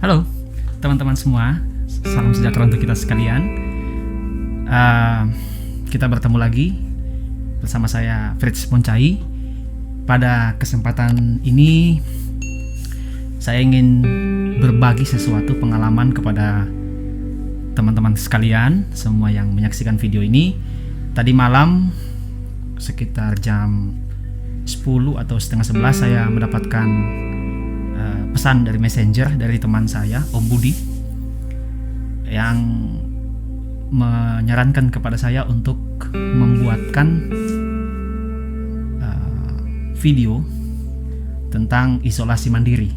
Halo teman-teman semua, salam sejahtera untuk kita sekalian. Kita bertemu lagi bersama saya Fritz Poncai. Pada kesempatan ini saya ingin berbagi sesuatu pengalaman kepada teman-teman sekalian, semua yang menyaksikan video ini. Tadi malam sekitar jam 10 atau setengah 11 saya mendapatkan pesan dari messenger dari teman saya, Om Budi, yang menyarankan kepada saya untuk membuatkan video tentang isolasi mandiri.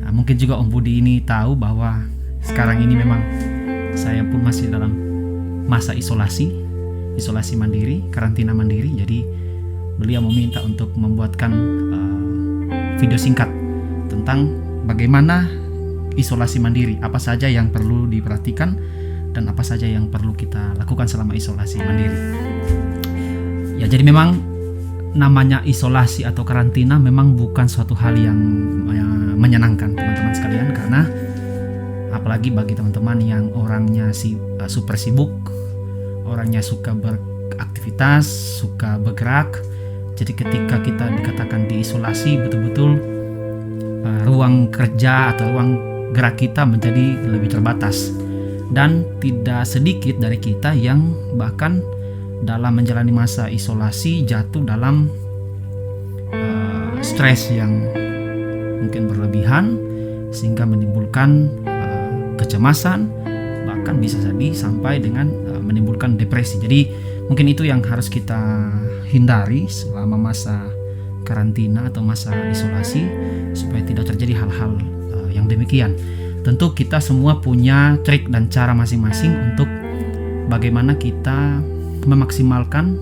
Nah, mungkin juga Om Budi ini tahu bahwa sekarang ini memang saya pun masih dalam masa isolasi mandiri, karantina mandiri. Jadi beliau meminta untuk membuatkan video singkat tentang bagaimana isolasi mandiri, apa saja yang perlu diperhatikan dan apa saja yang perlu kita lakukan selama isolasi mandiri. Ya, jadi memang namanya isolasi atau karantina memang bukan suatu hal yang menyenangkan teman-teman sekalian, karena apalagi bagi teman-teman yang orangnya super sibuk, orangnya suka beraktivitas, suka bergerak. Jadi ketika kita dikatakan diisolasi, betul-betul ruang kerja atau ruang gerak kita menjadi lebih terbatas, dan tidak sedikit dari kita yang bahkan dalam menjalani masa isolasi jatuh dalam stres yang mungkin berlebihan sehingga menimbulkan kecemasan, bahkan bisa jadi sampai dengan menimbulkan depresi. Jadi mungkin itu yang harus kita hindari selama masa karantina atau masa isolasi, supaya tidak terjadi hal-hal yang demikian. Tentu kita semua punya trik dan cara masing-masing untuk bagaimana kita memaksimalkan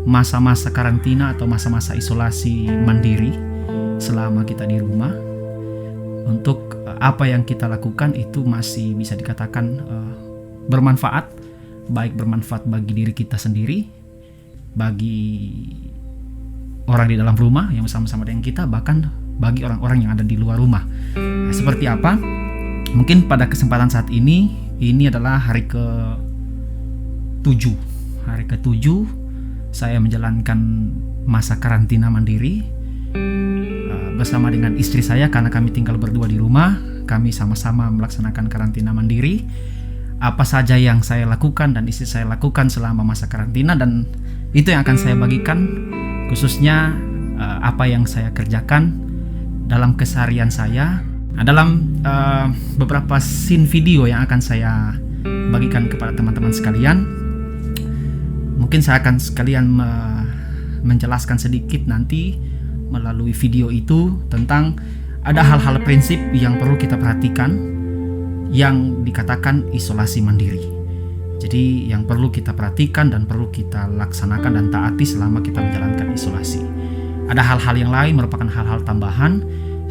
masa-masa karantina atau masa-masa isolasi mandiri selama kita di rumah. Untuk apa yang kita lakukan itu masih bisa dikatakan bermanfaat, baik bermanfaat bagi diri kita sendiri, bagi orang di dalam rumah yang bersama-sama dengan kita, bahkan bagi orang-orang yang ada di luar rumah. Nah, seperti apa? Mungkin pada kesempatan saat ini adalah hari ke-7. Hari ke-7 saya menjalankan masa karantina mandiri bersama dengan istri saya, karena kami tinggal berdua di rumah. Kami sama-sama melaksanakan karantina mandiri. Apa saja yang saya lakukan dan istri saya lakukan selama masa karantina, dan itu yang akan saya bagikan, khususnya apa yang saya kerjakan dalam keseharian saya. Nah, dalam beberapa scene video yang akan saya bagikan kepada teman-teman sekalian, mungkin saya akan sekalian menjelaskan sedikit nanti melalui video itu tentang ada hal-hal prinsip yang perlu kita perhatikan yang dikatakan isolasi mandiri. Jadi yang perlu kita perhatikan dan perlu kita laksanakan dan taati selama kita menjalankan isolasi. Ada hal-hal yang lain merupakan hal-hal tambahan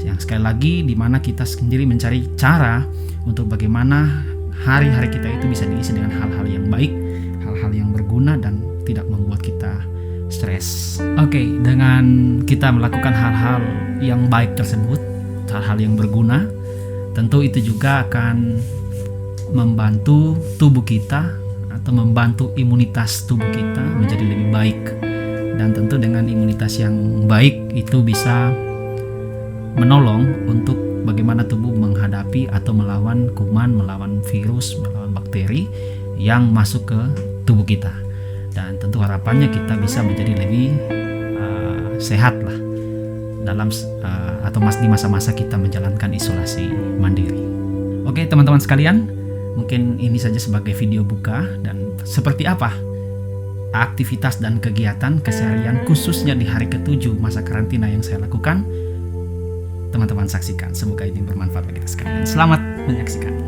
yang sekali lagi dimana kita sendiri mencari cara untuk bagaimana hari-hari kita itu bisa diisi dengan hal-hal yang baik, hal-hal yang berguna dan tidak membuat kita stres. Oke, dengan kita melakukan hal-hal yang baik tersebut, hal-hal yang berguna, tentu itu juga akan membantu tubuh kita atau membantu imunitas tubuh kita menjadi lebih baik. Dan tentu dengan imunitas yang baik itu bisa menolong untuk bagaimana tubuh menghadapi atau melawan kuman, melawan virus, melawan bakteri yang masuk ke tubuh kita. Dan tentu harapannya kita bisa menjadi lebih sehat lah dalam atau di masa-masa kita menjalankan isolasi mandiri. Oke teman-teman sekalian, mungkin ini saja sebagai video buka. Dan seperti apa aktivitas dan kegiatan keseharian khususnya di hari ke-7 masa karantina yang saya lakukan, teman-teman saksikan. Semoga ini bermanfaat bagi kita sekalian. Selamat menyaksikan.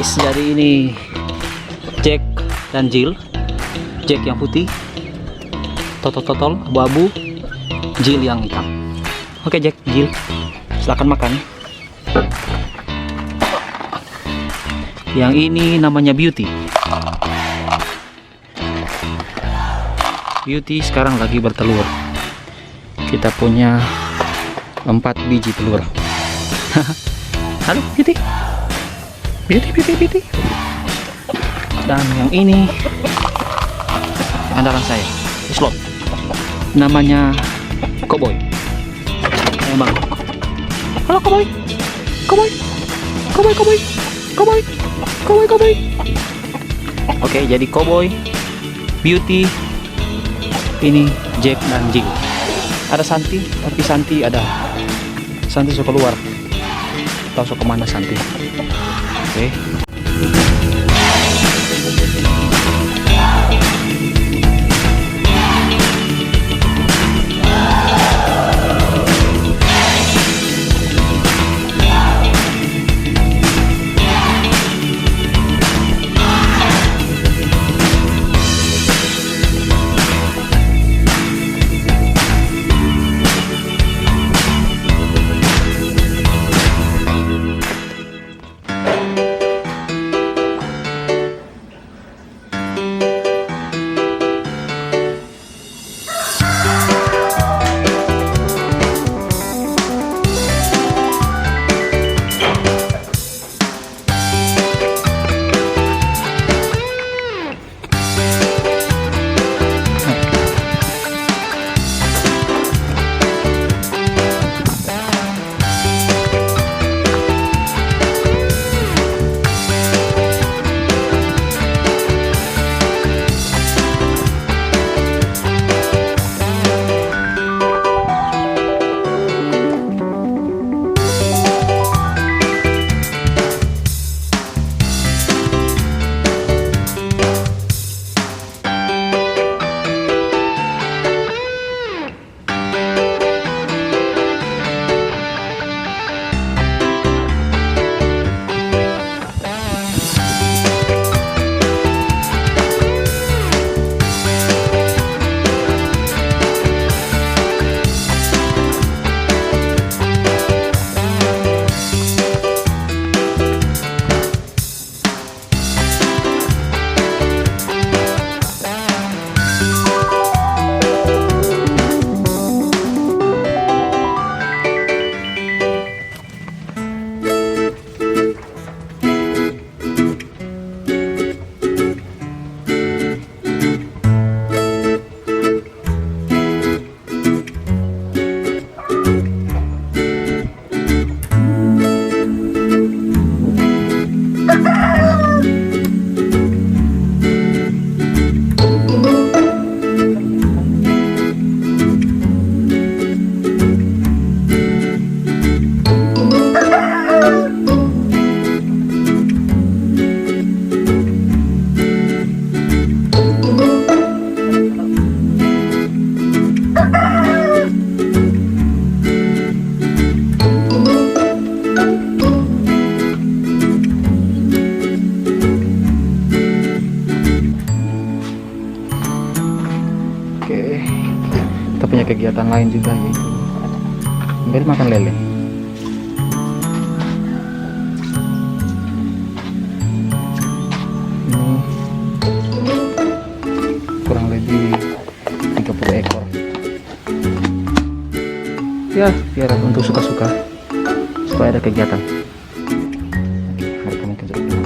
guys, jadi ini Jack dan Jill. Jack yang putih, totol abu-abu, Jill yang hitam. Oke Jack, Jill, silakan makan. Yang ini namanya Beauty. Beauty sekarang lagi bertelur. Kita punya 4 biji telur. Halo Beauty. Beauty. Dan yang ini andalan saya, slot. Namanya Cowboy. Emang. Halo Cowboy. Oke, jadi Cowboy, Beauty, ini Jack dan Jill. Ada Santi, tapi Santi suka keluar. Tahu suka kemana Santi? Oke. Kegiatan lain juga, yaitu sambil makan lele. Ini kurang lebih 30 ekor ya, biar untuk suka-suka supaya ada kegiatan. Mereka mungkin sudah pulang.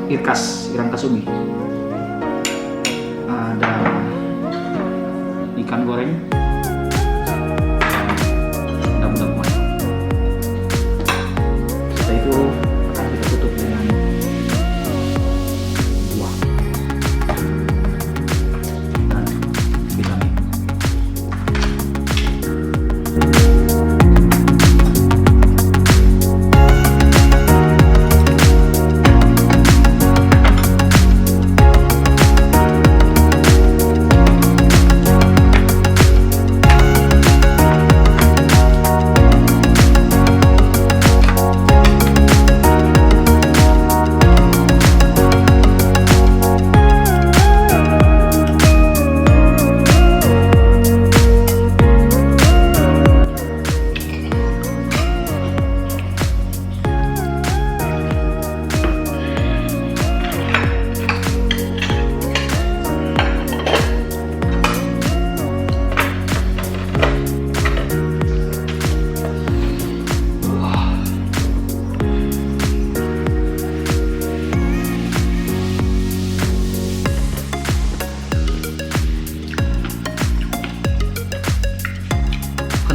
Irkas, Ikan Kasumi. Ada ikan goreng. Dabu-dabu matang. Setelah itu akan kita tutup dengan buah dan vitamin.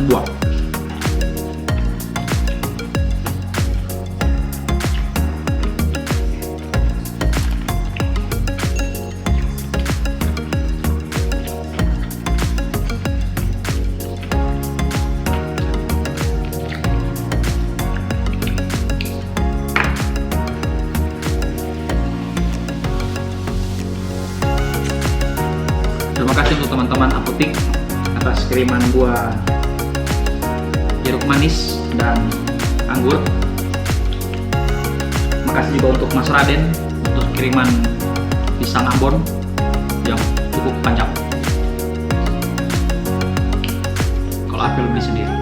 Buah. Terima kasih untuk teman-teman apotik atas kiriman buah jeruk manis dan anggur. Makasih juga untuk Mas Raden untuk kiriman pisang Ambon yang cukup panjang. Kalau apel beli sendiri.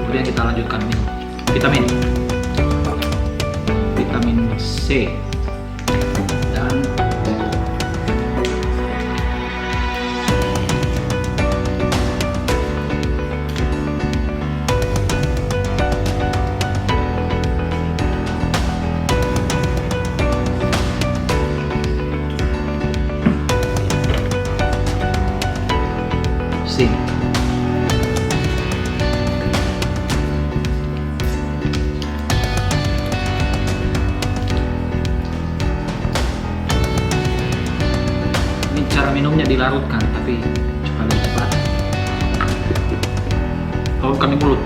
Kemudian kita lanjutkan minum vitamin C dan zinc. Cara minumnya dilarutkan, tapi supaya lebih cepat. Larutkan di mulut.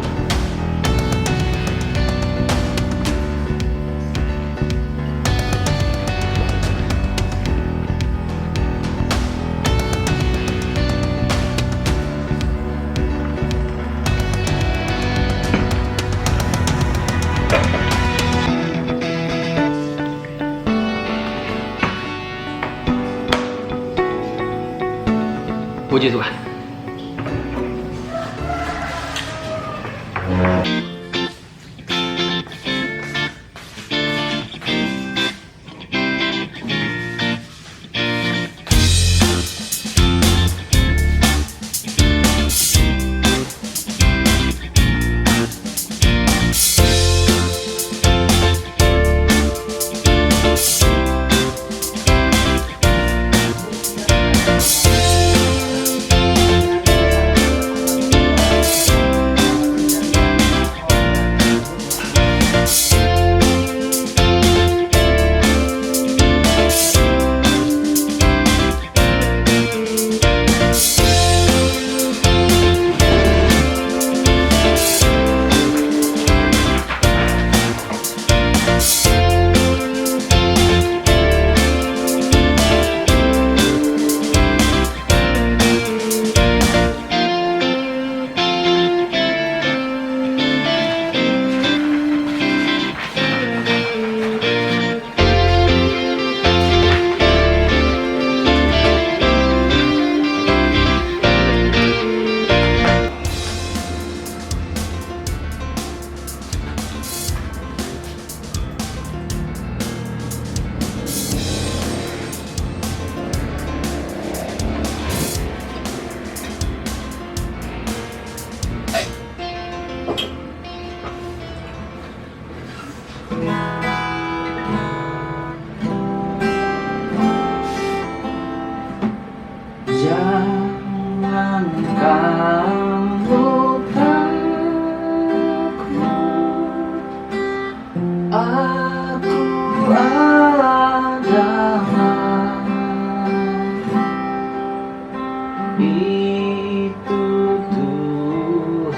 Puji Tuhan.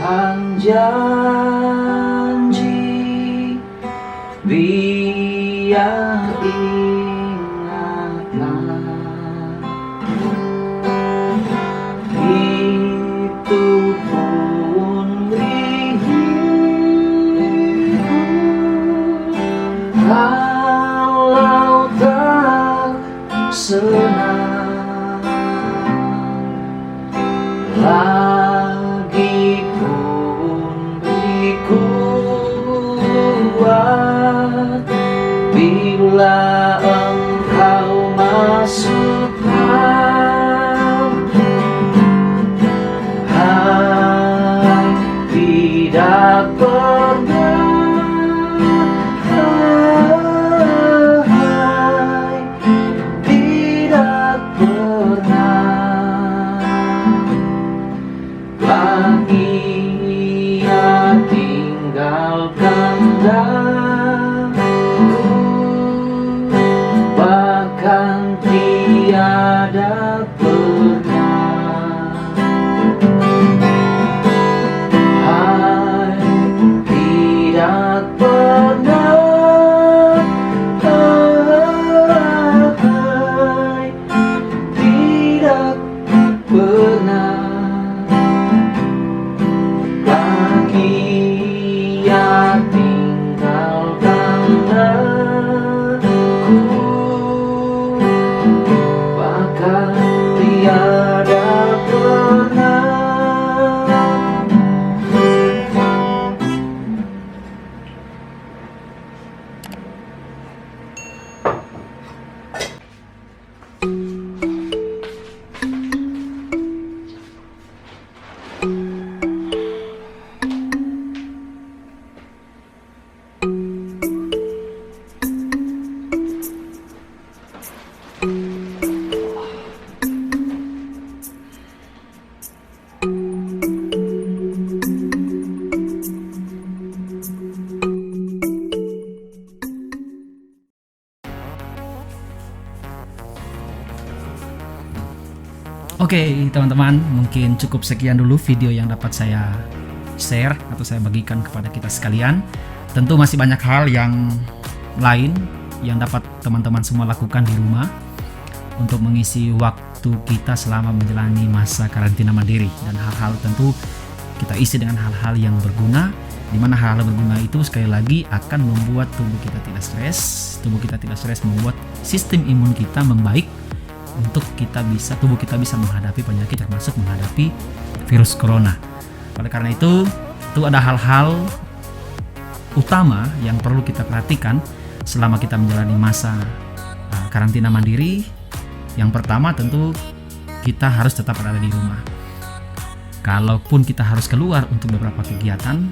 Bawakan janji, biar ingatan itu pun kalau tak senang lagi pun beri kuat bila engkau masukkan hai tidak pernah hai tidak pernah lagi ia tinggalkan daku, bahkan tiada pernah. Hai tidak pernah, hai tidak pernah lagi ia tinggalkan aku, bahkan tiada pernah. Oke teman-teman, mungkin cukup sekian dulu video yang dapat saya share atau saya bagikan kepada kita sekalian. Tentu masih banyak hal yang lain yang dapat teman-teman semua lakukan di rumah untuk mengisi waktu kita selama menjalani masa karantina mandiri, dan hal-hal tentu kita isi dengan hal-hal yang berguna, di mana hal-hal berguna itu sekali lagi akan membuat tubuh kita tidak stres, membuat sistem imun kita membaik untuk tubuh kita bisa menghadapi penyakit, termasuk menghadapi virus corona. Oleh karena itu ada hal-hal utama yang perlu kita perhatikan selama kita menjalani masa karantina mandiri. Yang pertama tentu kita harus tetap berada di rumah. Kalaupun kita harus keluar untuk beberapa kegiatan,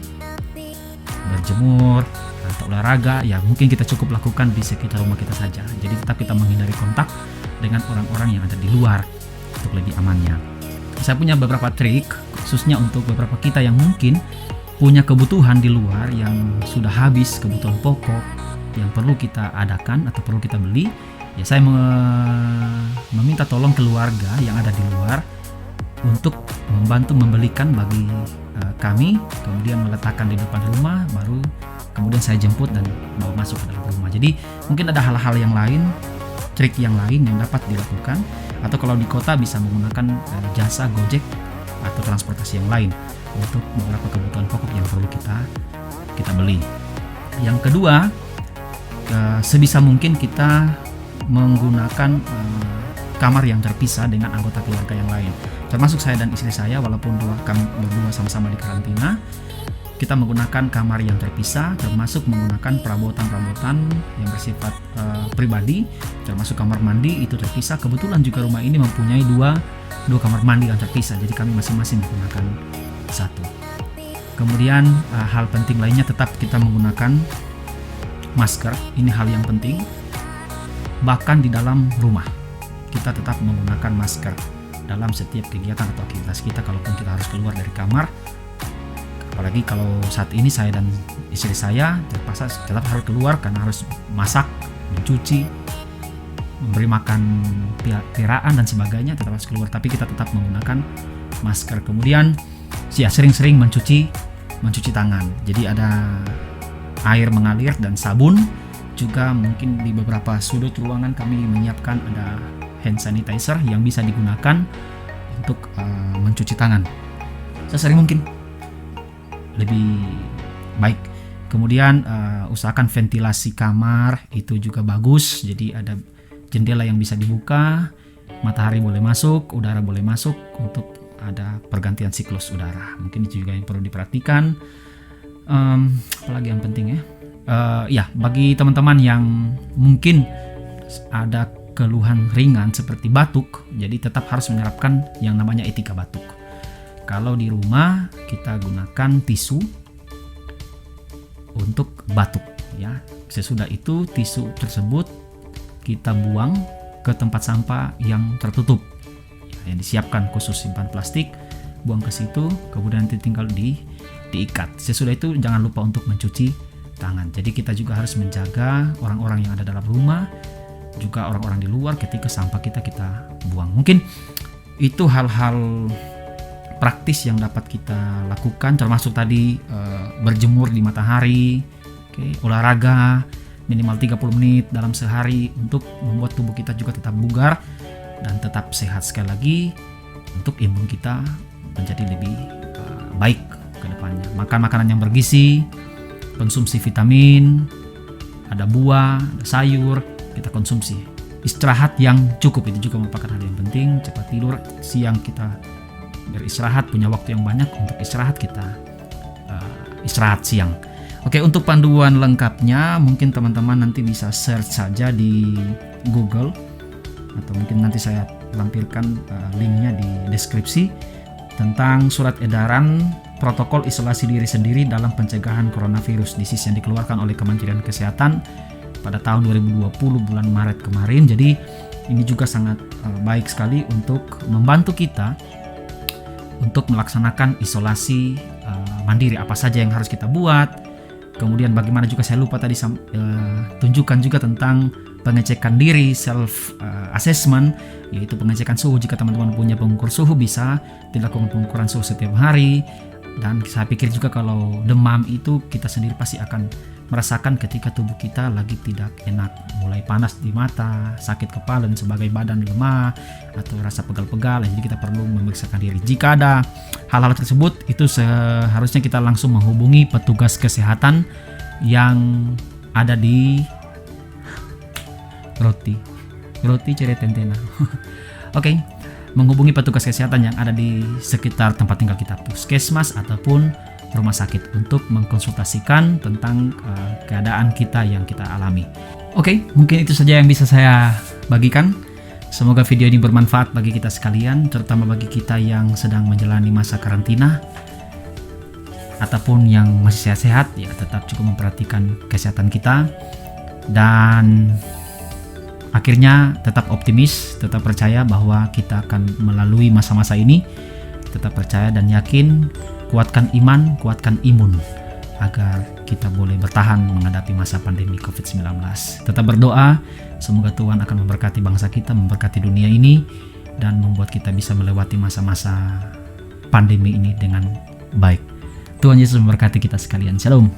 berjemur atau olahraga, ya mungkin kita cukup lakukan di sekitar rumah kita saja. Jadi tetap kita menghindari kontak dengan orang-orang yang ada di luar untuk lebih amannya. Saya punya beberapa trik khususnya untuk beberapa kita yang mungkin punya kebutuhan di luar yang sudah habis, kebutuhan pokok yang perlu kita adakan atau perlu kita beli. Ya saya meminta tolong keluarga yang ada di luar untuk membantu membelikan bagi kami, kemudian meletakkan di depan rumah, baru kemudian saya jemput dan bawa masuk ke dalam rumah. Jadi mungkin ada hal-hal yang lain, trik yang lain yang dapat dilakukan, atau kalau di kota bisa menggunakan jasa Gojek atau transportasi yang lain untuk beberapa kebutuhan pokok yang perlu kita beli. Yang kedua, sebisa mungkin kita menggunakan kamar yang terpisah dengan anggota keluarga yang lain, termasuk saya dan istri saya. Walaupun kami berdua sama-sama di karantina, kita menggunakan kamar yang terpisah, termasuk menggunakan perabotan-perabotan yang bersifat pribadi, termasuk kamar mandi itu terpisah. Kebetulan juga rumah ini mempunyai dua kamar mandi yang terpisah, jadi kami masing-masing menggunakan satu. Kemudian hal penting lainnya, tetap kita menggunakan masker. Ini hal yang penting. Bahkan di dalam rumah kita tetap menggunakan masker dalam setiap kegiatan atau aktivitas kita. Kalaupun kita harus keluar dari kamar, apalagi kalau saat ini saya dan istri saya terpaksa tetap harus keluar karena harus masak, mencuci, memberi makan piaraan dan sebagainya, tetap harus keluar, tapi kita tetap menggunakan masker. Kemudian sering-sering mencuci tangan. Jadi ada air mengalir dan sabun. Juga mungkin di beberapa sudut ruangan kami menyiapkan ada hand sanitizer yang bisa digunakan untuk mencuci tangan. Sesering mungkin, lebih baik. Kemudian usahakan ventilasi kamar itu juga bagus. Jadi ada jendela yang bisa dibuka, matahari boleh masuk, udara boleh masuk untuk ada pergantian siklus udara. Mungkin itu juga yang perlu diperhatikan. Apalagi yang penting ya. Ya, bagi teman-teman yang mungkin ada keluhan ringan seperti batuk, jadi tetap harus menerapkan yang namanya etika batuk. Kalau di rumah kita gunakan tisu untuk batuk ya. Sesudah itu tisu tersebut kita buang ke tempat sampah yang tertutup ya, yang disiapkan khusus simpan plastik, buang ke situ, kemudian nanti tinggal diikat. Sesudah itu jangan lupa untuk mencuci tangan. Jadi kita juga harus menjaga orang-orang yang ada dalam rumah, juga orang-orang di luar ketika sampah kita buang. Mungkin itu hal-hal praktis yang dapat kita lakukan, termasuk tadi berjemur di matahari, olahraga minimal 30 menit dalam sehari untuk membuat tubuh kita juga tetap bugar dan tetap sehat. Sekali lagi, untuk imun kita menjadi lebih baik ke depannya. Makan makanan yang bergizi, konsumsi vitamin, ada buah, ada sayur, kita konsumsi. Istirahat yang cukup itu juga merupakan hal yang penting. Cepat tidur, siang kita beristirahat, punya waktu yang banyak untuk istirahat, kita istirahat siang. Oke, untuk panduan lengkapnya mungkin teman-teman nanti bisa search saja di Google, atau mungkin nanti saya lampirkan linknya di deskripsi, tentang surat edaran protokol isolasi diri sendiri dalam pencegahan coronavirus disease yang dikeluarkan oleh Kementerian Kesehatan pada tahun 2020 bulan Maret kemarin. Jadi ini juga sangat baik sekali untuk membantu kita untuk melaksanakan isolasi mandiri, apa saja yang harus kita buat. Kemudian bagaimana juga saya lupa tadi tunjukkan juga tentang pengecekan diri, self assessment, yaitu pengecekan suhu. Jika teman-teman punya pengukur suhu, bisa dilakukan pengukuran suhu setiap hari. Dan saya pikir juga kalau demam itu kita sendiri pasti akan merasakan ketika tubuh kita lagi tidak enak, mulai panas di mata, sakit kepala dan sebagai badan lemah atau rasa pegal-pegal. Jadi kita perlu memeriksakan diri. Jika ada hal-hal tersebut, itu seharusnya kita langsung menghubungi petugas kesehatan yang ada di roti ceretentena. Oke. Menghubungi petugas kesehatan yang ada di sekitar tempat tinggal kita, puskesmas ataupun rumah sakit, untuk mengkonsultasikan tentang keadaan kita yang kita alami. Oke, mungkin itu saja yang bisa saya bagikan. Semoga video ini bermanfaat bagi kita sekalian, terutama bagi kita yang sedang menjalani masa karantina ataupun yang masih sehat-sehat, ya tetap cukup memperhatikan kesehatan kita, dan akhirnya tetap optimis, tetap percaya bahwa kita akan melalui masa-masa ini. Tetap percaya dan yakin, kuatkan iman, kuatkan imun agar kita boleh bertahan menghadapi masa pandemi COVID-19. Tetap berdoa, semoga Tuhan akan memberkati bangsa kita, memberkati dunia ini, dan membuat kita bisa melewati masa-masa pandemi ini dengan baik. Tuhan Yesus memberkati kita sekalian. Shalom.